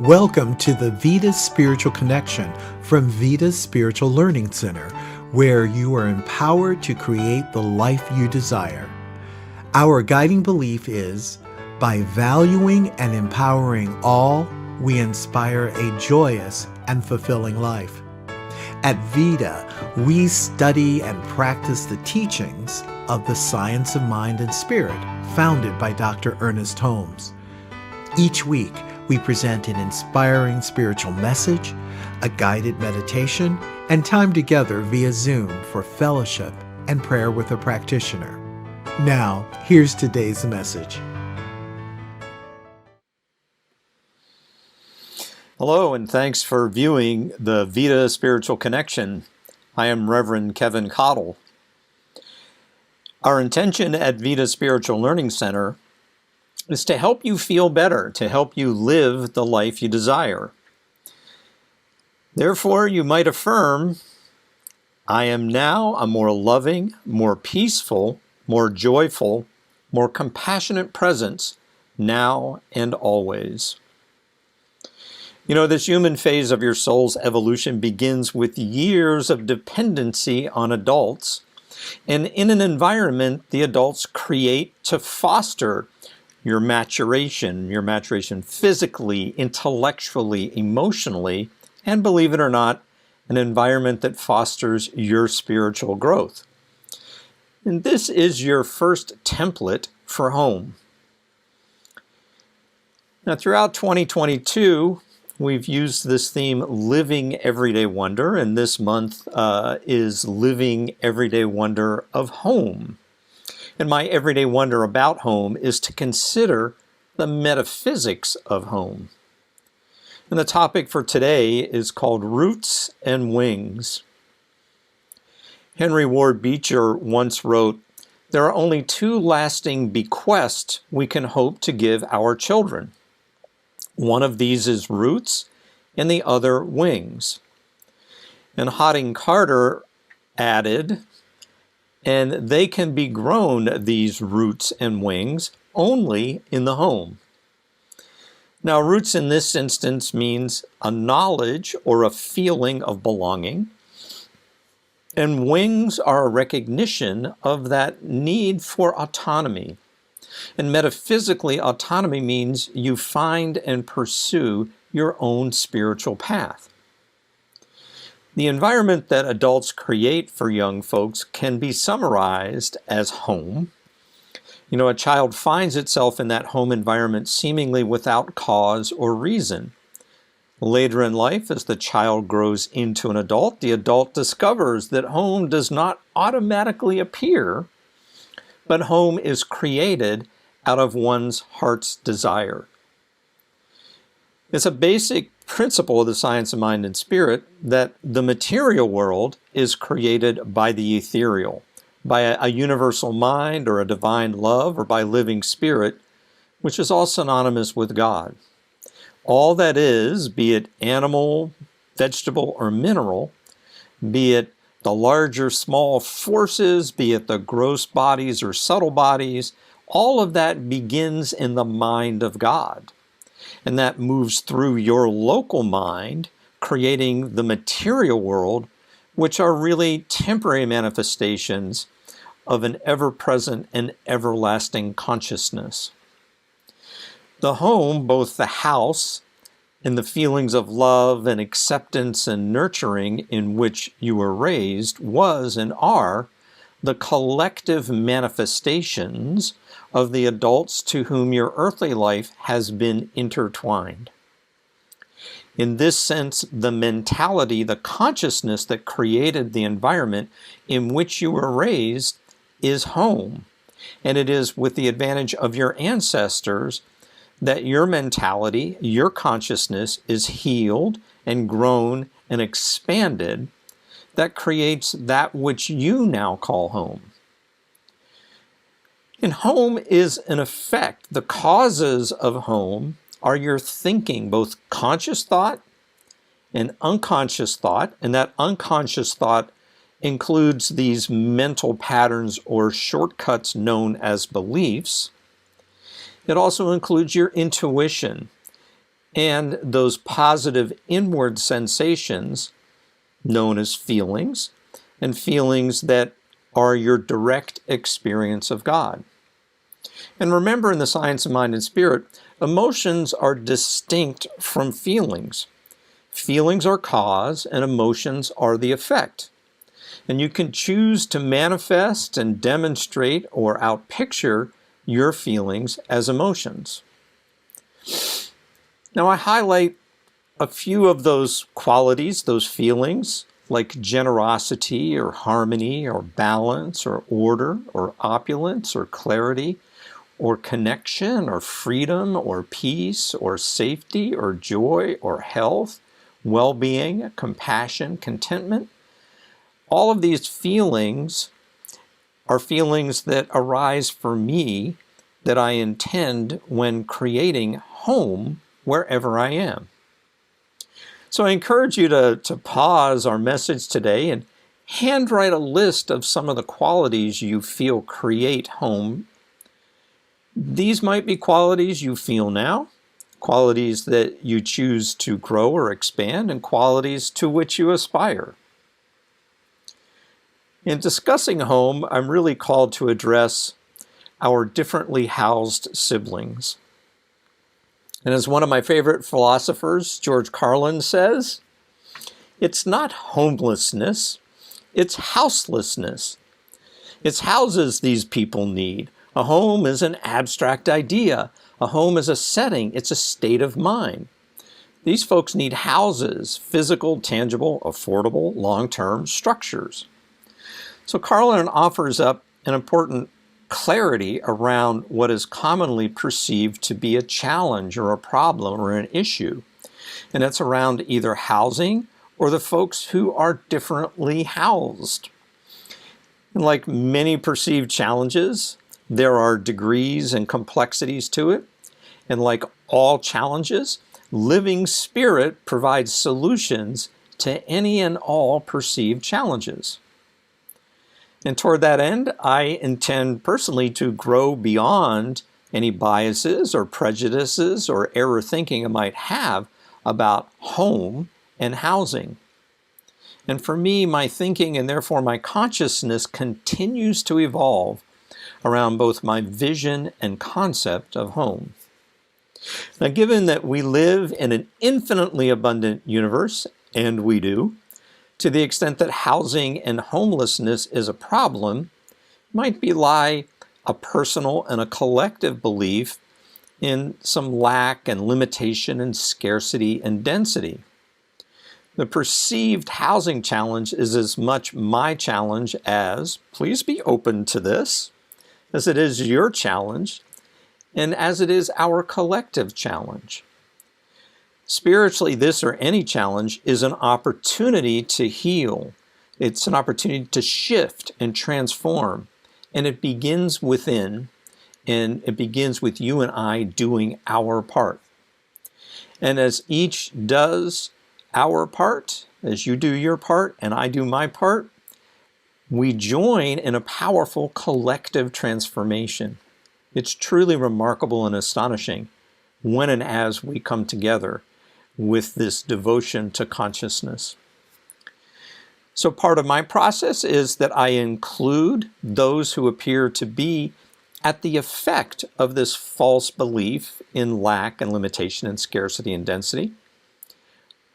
Welcome to the Vida Spiritual Connection from Vida Spiritual Learning Center, where you are empowered to create the life you desire. Our guiding belief is, by valuing and empowering all, we inspire a joyous and fulfilling life. At Vida, we study and practice the teachings of the science of mind and spirit founded by Dr. Ernest Holmes. Each week, we present an inspiring spiritual message, a guided meditation, and time together via Zoom for fellowship and prayer with a practitioner. Now, here's today's message. Hello, and thanks for viewing the Vida Spiritual Connection. I am Reverend Keven Kadel. Our intention at Vida Spiritual Learning Center is to help you feel better, to help you live the life you desire. Therefore, you might affirm, I am now a more loving, more peaceful, more joyful, more compassionate presence, now and always. You know, this human phase of your soul's evolution begins with years of dependency on adults, and in an environment the adults create to foster your maturation physically, intellectually, emotionally, and believe it or not, an environment that fosters your spiritual growth. And this is your first template for home. Now, throughout 2022, we've used this theme, Living Everyday Wonder, and this month is Living Everyday Wonder of Home. And my everyday wonder about home is to consider the metaphysics of home. And the topic for today is called Roots and Wings. Henry Ward Beecher once wrote, "There are only two lasting bequests we can hope to give our children. One of these is roots, and the other wings." And Hotting Carter added, "And they can be grown, these roots and wings, only in the home." Now, roots in this instance means a knowledge or a feeling of belonging, and wings are a recognition of that need for autonomy. And metaphysically, autonomy means you find and pursue your own spiritual path. The environment that adults create for young folks can be summarized as home. You know, a child finds itself in that home environment seemingly without cause or reason. Later in life, as the child grows into an adult, the adult discovers that home does not automatically appear, but home is created out of one's heart's desire. It's a basic principle of the science of mind and spirit that the material world is created by the ethereal, by a universal mind or a divine love or by living spirit, which is all synonymous with God. All that is, be it animal, vegetable, or mineral, be it the large or small forces, be it the gross bodies or subtle bodies, all of that begins in the mind of God. And that moves through your local mind, creating the material world, which are really temporary manifestations of an ever-present and everlasting consciousness. The home, both the house and the feelings of love and acceptance and nurturing in which you were raised, was and are the collective manifestations of the adults to whom your earthly life has been intertwined. In this sense, the mentality, the consciousness that created the environment in which you were raised is home. And it is with the advantage of your ancestors that your mentality, your consciousness is healed and grown and expanded that creates that which you now call home. And home is an effect. The causes of home are your thinking, both conscious thought and unconscious thought. And that unconscious thought includes these mental patterns or shortcuts known as beliefs. It also includes your intuition. and those positive inward sensations known as feelings, and feelings that are your direct experience of God. And remember, in the science of mind and spirit, emotions are distinct from feelings. Feelings are cause and emotions are the effect. And you can choose to manifest and demonstrate or outpicture your feelings as emotions. Now, I highlight a few of those qualities, those feelings, like generosity or harmony or balance or order or opulence or clarity or connection or freedom or peace or safety or joy or health, well-being, compassion, contentment. All of these feelings are feelings that arise for me that I intend when creating home wherever I am. So I encourage you to pause our message today and handwrite a list of some of the qualities you feel create home. These might be qualities you feel now, qualities that you choose to grow or expand, and qualities to which you aspire. In discussing home, I'm really called to address our differently housed siblings. And as one of my favorite philosophers, George Carlin, says, it's not homelessness, it's houselessness. It's houses these people need. A home is an abstract idea. A home is a setting. It's a state of mind. These folks need houses, physical, tangible, affordable, long-term structures. So Carlin offers up an important clarity around what is commonly perceived to be a challenge or a problem or an issue. And it's around either housing or the folks who are differently housed. And like many perceived challenges, there are degrees and complexities to it. And like all challenges, living spirit provides solutions to any and all perceived challenges. And toward that end, I intend personally to grow beyond any biases or prejudices or error thinking I might have about home and housing. And for me, my thinking and therefore my consciousness continues to evolve around both my vision and concept of home. Now, given that we live in an infinitely abundant universe, and we do, to the extent that housing and homelessness is a problem, might belie a personal and a collective belief in some lack and limitation and scarcity and density. The perceived housing challenge is as much my challenge as, please be open to this, as it is your challenge, and as it is our collective challenge. Spiritually, this or any challenge is an opportunity to heal. It's an opportunity to shift and transform. And it begins within, and it begins with you and I doing our part. And as each does our part, as you do your part and I do my part, we join in a powerful collective transformation. It's truly remarkable and astonishing when and as we come together with this devotion to consciousness. So part of my process is that I include those who appear to be at the effect of this false belief in lack and limitation and scarcity and density.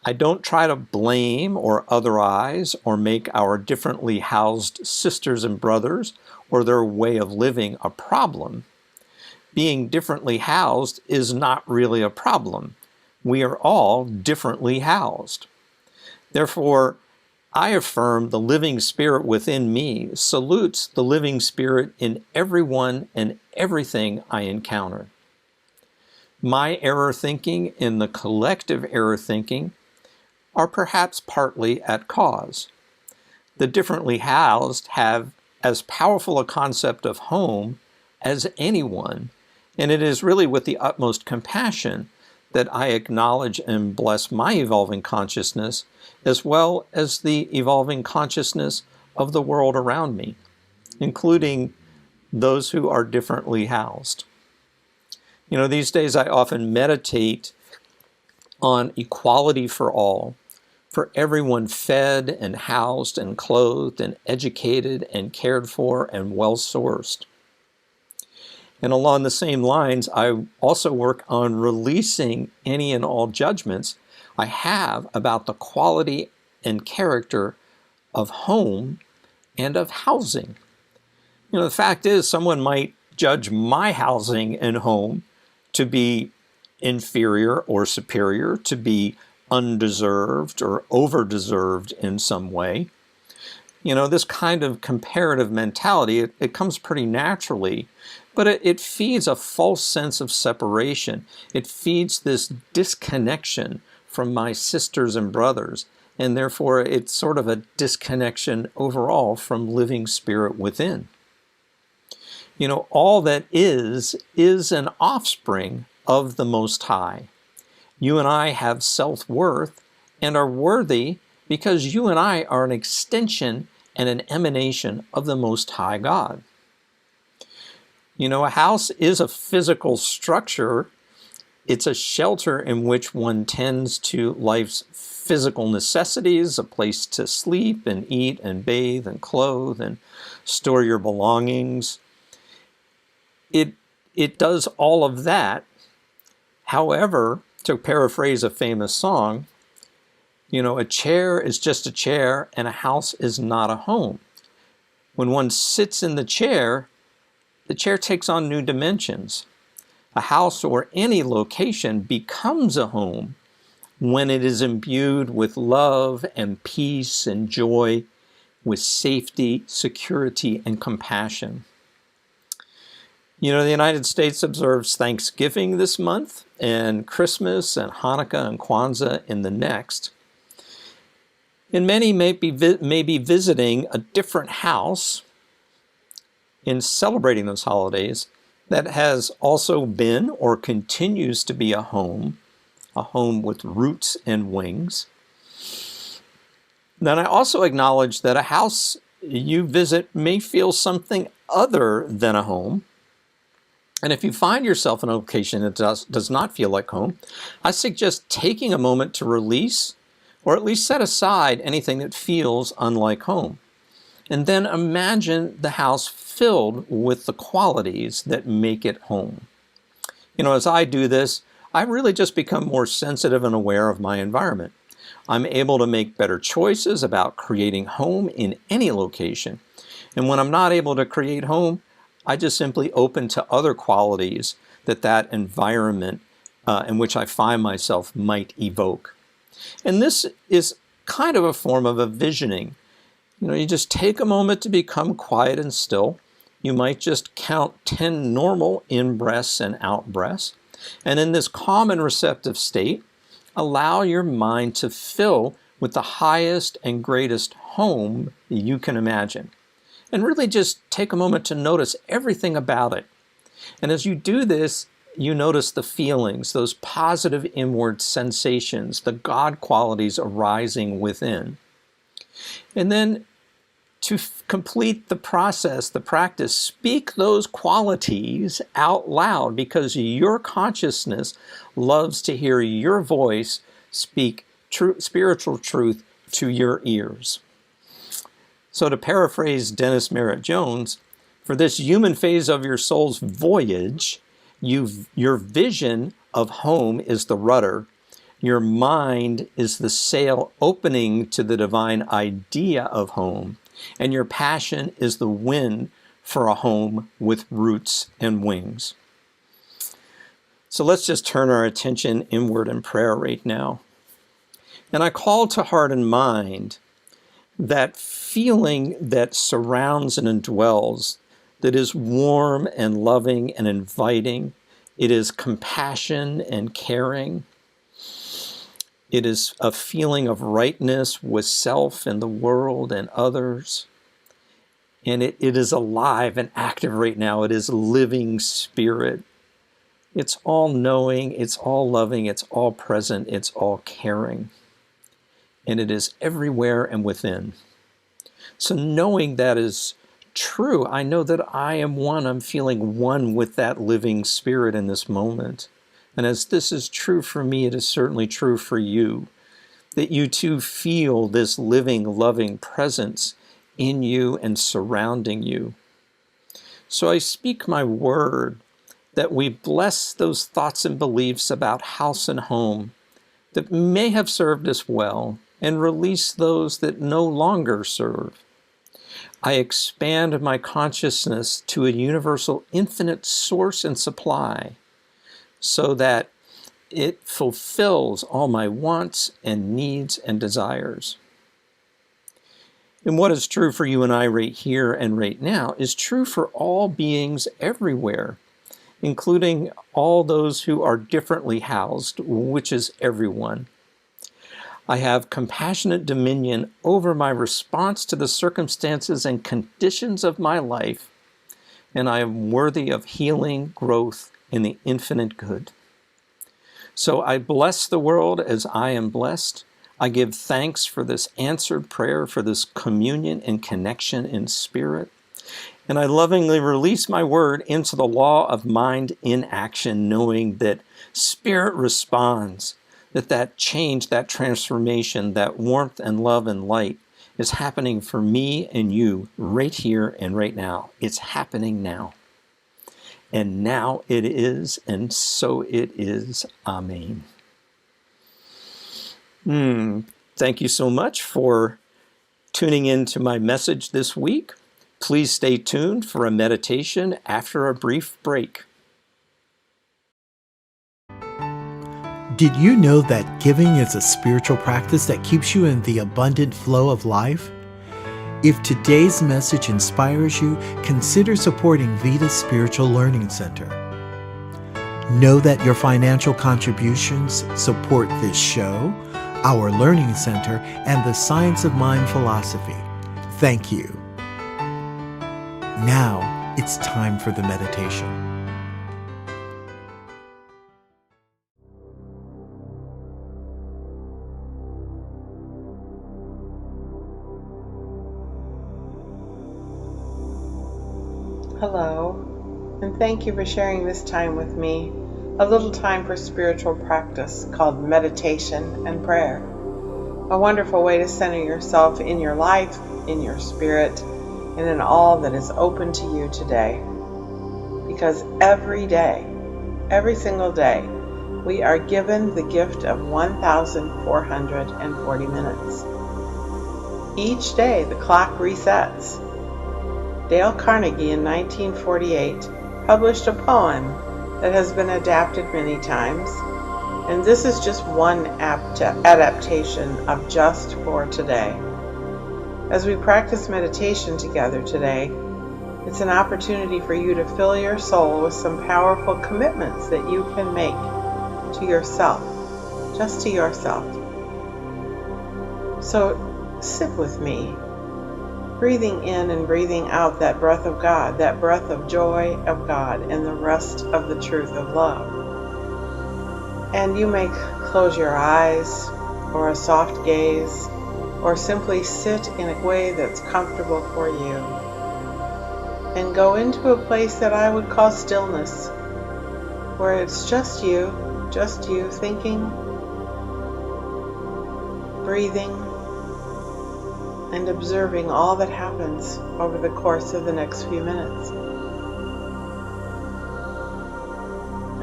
I don't try to blame or otherize or make our differently housed sisters and brothers or their way of living a problem. Being differently housed is not really a problem. We are all differently housed. Therefore, I affirm the living spirit within me salutes the living spirit in everyone and everything I encounter. My error thinking and the collective error thinking are perhaps partly at cause. The differently housed have as powerful a concept of home as anyone, and it is really with the utmost compassion that I acknowledge and bless my evolving consciousness, as well as the evolving consciousness of the world around me, including those who are differently housed. You know, these days I often meditate on equality for all, for everyone fed and housed and clothed and educated and cared for and well-sourced. And along the same lines, I also work on releasing any and all judgments I have about the quality and character of home and of housing. The fact is, someone might judge my housing and home to be inferior or superior, to be undeserved or overdeserved in some way. This kind of comparative mentality, it comes pretty naturally, but it feeds a false sense of separation. It feeds this disconnection from my sisters and brothers, and therefore it's sort of a disconnection overall from living spirit within. All that is an offspring of the Most High. You and I have self-worth and are worthy because you and I are an extension and an emanation of the Most High God. A house is a physical structure. It's a shelter in which one tends to life's physical necessities, a place to sleep and eat and bathe and clothe and store your belongings. It does all of that. However, to paraphrase a famous song, a chair is just a chair and a house is not a home. When one sits in the chair takes on new dimensions. A house or any location becomes a home when it is imbued with love and peace and joy, with safety, security, and compassion. The United States observes Thanksgiving this month, and Christmas and Hanukkah and Kwanzaa in the next. And many may be visiting a different house in celebrating those holidays that has also been or continues to be a home with roots and wings. Then I also acknowledge that a house you visit may feel something other than a home. And if you find yourself in a location that does not feel like home, I suggest taking a moment to release or at least set aside anything that feels unlike home. And then imagine the house filled with the qualities that make it home. As I do this, I really just become more sensitive and aware of my environment. I'm able to make better choices about creating home in any location. And when I'm not able to create home, I just simply open to other qualities that environment in which I find myself might evoke. And this is kind of a form of a visioning. You just take a moment to become quiet and still. You might just count 10 normal in-breaths and out-breaths. And in this calm and receptive state, allow your mind to fill with the highest and greatest home you can imagine. And really just take a moment to notice everything about it. And as you do this, you notice the feelings, those positive inward sensations, the God qualities arising within. And then to complete the process, the practice, speak those qualities out loud because your consciousness loves to hear your voice speak spiritual truth to your ears. So to paraphrase Dennis Merritt Jones, for this human phase of your soul's voyage, your vision of home is the rudder. Your mind is the sail opening to the divine idea of home. And your passion is the wind for a home with roots and wings. So let's just turn our attention inward in prayer right now. And I call to heart and mind that feeling that surrounds and indwells, that is warm and loving and inviting. It is compassion and caring. It is a feeling of rightness with self and the world and others. And it is alive and active right now. It is living spirit. It's all knowing, it's all loving, it's all present, it's all caring. And it is everywhere and within. So knowing that is true, I know that I am one. I'm feeling one with that living spirit in this moment. And as this is true for me, it is certainly true for you, that you too feel this living, loving presence in you and surrounding you. So I speak my word that we bless those thoughts and beliefs about house and home that may have served us well and release those that no longer serve. I expand my consciousness to a universal infinite source and supply so that it fulfills all my wants and needs and desires. And what is true for you and I right here and right now is true for all beings everywhere, including all those who are differently housed, which is everyone. I have compassionate dominion over my response to the circumstances and conditions of my life, and I am worthy of healing, growth, and the infinite good. So I bless the world as I am blessed. I give thanks for this answered prayer, for this communion and connection in spirit. And I lovingly release my word into the law of mind in action, knowing that spirit responds, that change, that transformation, that warmth and love and light is happening for me and you right here and right now. It's happening now. And now it is, and so it is. Amen. Thank you so much for tuning in to my message this week. Please stay tuned for a meditation after a brief break. Did you know that giving is a spiritual practice that keeps you in the abundant flow of life? If today's message inspires you, consider supporting Vida Spiritual Learning Center. Know that your financial contributions support this show, our learning center, and the Science of Mind philosophy. Thank you. Now it's time for the meditation. Hello, and thank you for sharing this time with me, a little time for spiritual practice called meditation and prayer. A wonderful way to center yourself in your life, in your spirit, and in all that is open to you today. Because every day, every single day, we are given the gift of 1,440 minutes. Each day the clock resets. Dale Carnegie in 1948 published a poem that has been adapted many times, and this is just one adaptation of Just for Today. As we practice meditation together today, it's an opportunity for you to fill your soul with some powerful commitments that you can make to yourself, just to yourself. So sit with me, breathing in and breathing out that breath of God, that breath of joy of God, and the rest of the truth of love. And you may close your eyes, or a soft gaze, or simply sit in a way that's comfortable for you. And go into a place that I would call stillness, where it's just you thinking, breathing, and observing all that happens over the course of the next few minutes.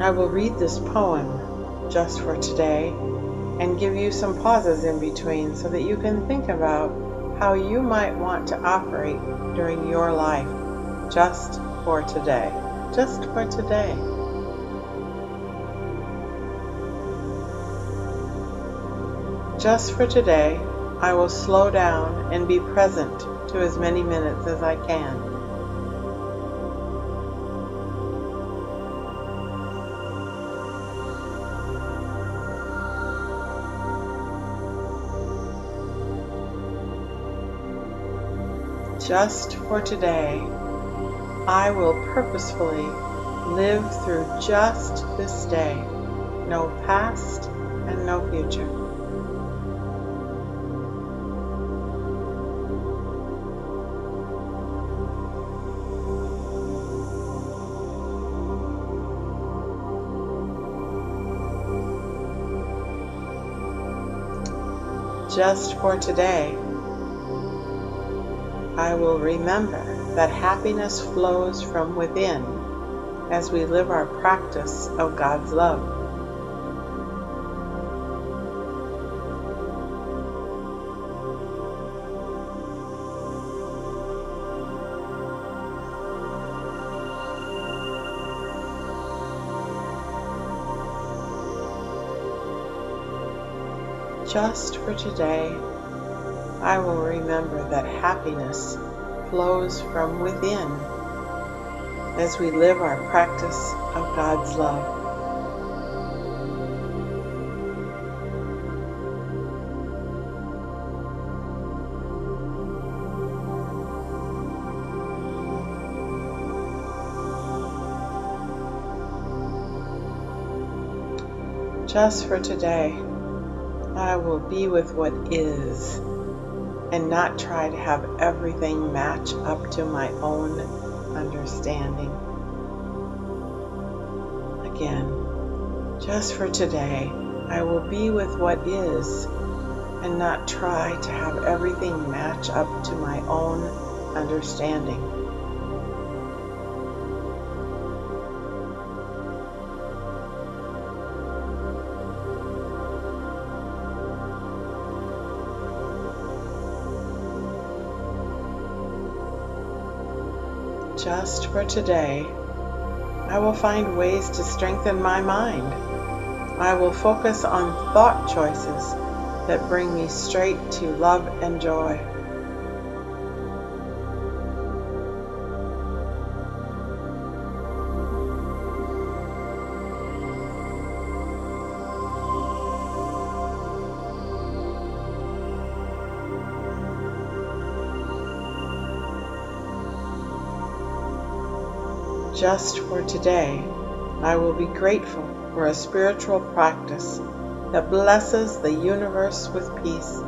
I will read this poem just for today and give you some pauses in between so that you can think about how you might want to operate during your life just for today. Just for today. Just for today, I will slow down and be present to as many minutes as I can. Just for today, I will purposefully live through just this day, no past and no future. Just for today, I will remember that happiness flows from within as we live our practice of God's love. Just for today, I will remember that happiness flows from within as we live our practice of God's love. Just for today, I will be with what is and not try to have everything match up to my own understanding. Again, just for today, I will be with what is and not try to have everything match up to my own understanding. Just for today, I will find ways to strengthen my mind. I will focus on thought choices that bring me straight to love and joy. Just for today, I will be grateful for a spiritual practice that blesses the universe with peace.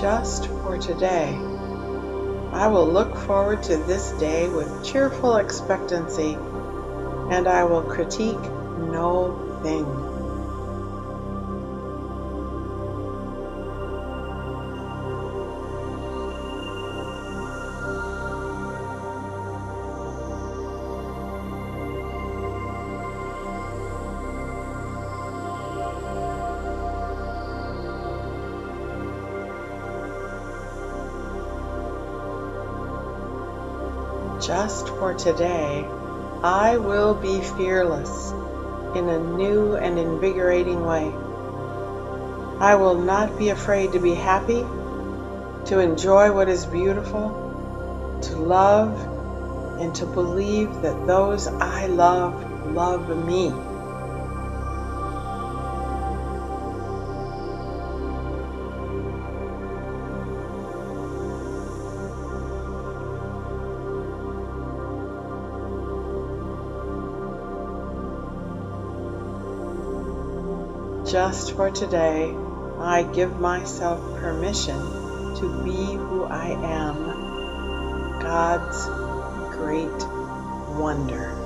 Just for today, I will look forward to this day with cheerful expectancy, and I will critique no thing. Just for today, I will be fearless in a new and invigorating way. I will not be afraid to be happy, to enjoy what is beautiful, to love, and to believe that those I love, love me. Just for today, I give myself permission to be who I am, God's great wonder.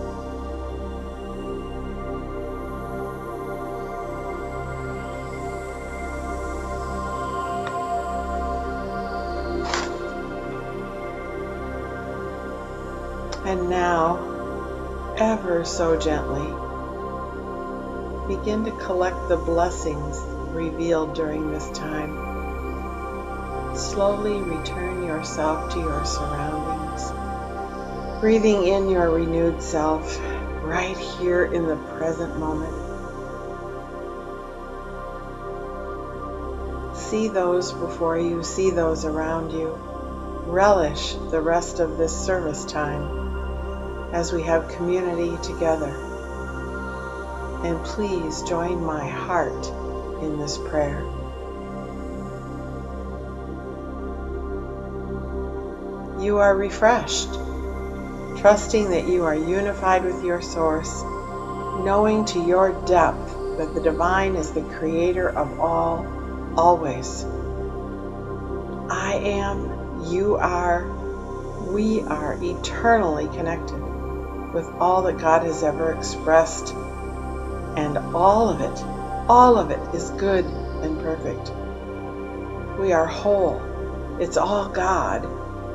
And now, ever so gently, begin to collect the blessings revealed during this time. Slowly return yourself to your surroundings, breathing in your renewed self right here in the present moment. See those before you, see those around you. Relish the rest of this service time as we have community together. And please join my heart in this prayer. You are refreshed, trusting that you are unified with your source knowing to your depth that the divine is the creator of all, always. I am, you are, we are eternally connected with all that God has ever expressed, and all of it is good and perfect. We are whole. It's all God.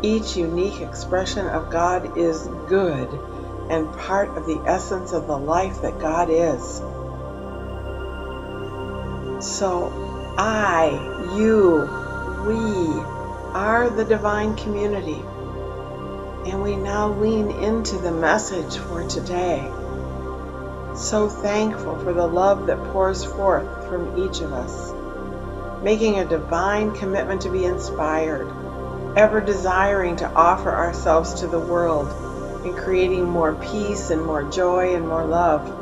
Each unique expression of God is good and part of the essence of the life that God is. So I, you, we are the divine community, and we now lean into the message for today. So thankful for the love that pours forth from each of us, making a divine commitment to be inspired, ever desiring to offer ourselves to the world in creating more peace and more joy and more love.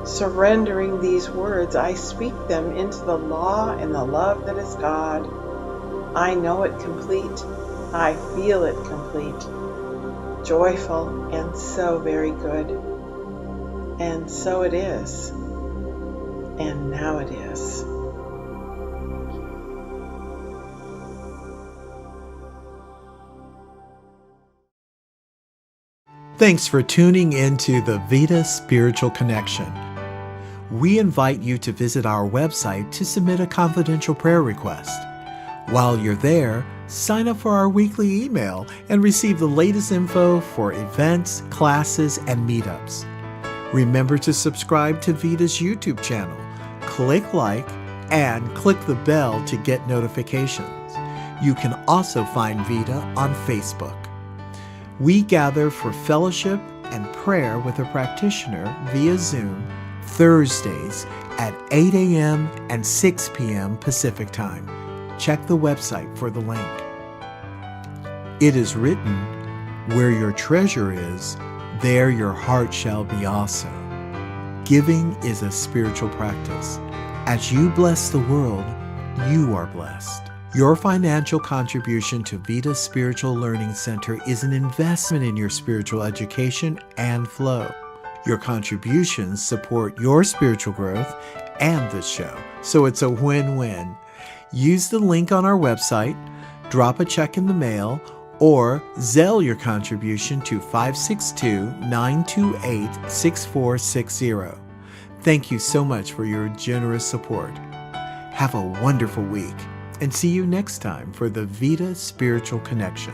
Surrendering these words, I speak them into the law and the love that is God. I know it complete. I feel it complete. Joyful and so very good. And so it is. And now it is. Thanks for tuning into the Vida Spiritual Connection. We invite you to visit our website to submit a confidential prayer request. While you're there, sign up for our weekly email and receive the latest info for events, classes, and meetups. Remember to subscribe to Vida's YouTube channel, click like, and click the bell to get notifications. You can also find Vida on Facebook. We gather for fellowship and prayer with a practitioner via Zoom Thursdays at 8 a.m. and 6 p.m. Pacific Time. Check the website for the link. It is written, "Where your treasure is, there your heart shall be also." Giving is a spiritual practice. As you bless the world, you are blessed. Your financial contribution to Vida Spiritual Learning Center is an investment in your spiritual education and flow. Your contributions support your spiritual growth and this show, so it's a win-win. Use the link on our website, drop a check in the mail, or Zelle your contribution to 562-928-6460. Thank you so much for your generous support. Have a wonderful week, and see you next time for the Vida Spiritual Connection.